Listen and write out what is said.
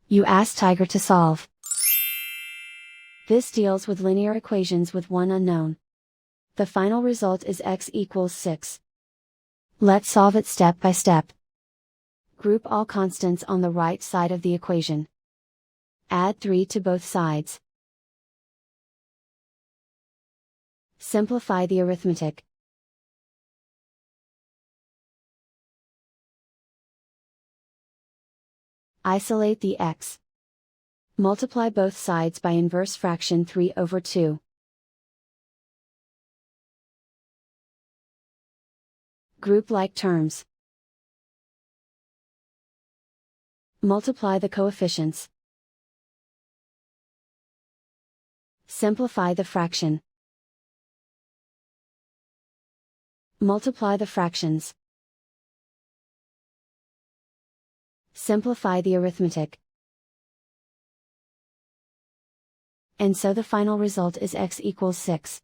You ask Tiger to solve. This deals with linear equations with one unknown. The final result is x equals 6. Let's solve it step by step. Group all constants on the right side of the equation. Add 3 to both sides. Simplify the arithmetic. Isolate the x. Multiply both sides by inverse fraction 3/2. Group like terms. Multiply the coefficients. Simplify the fraction. Multiply the fractions. Simplify the arithmetic. And so the final result is x equals 6.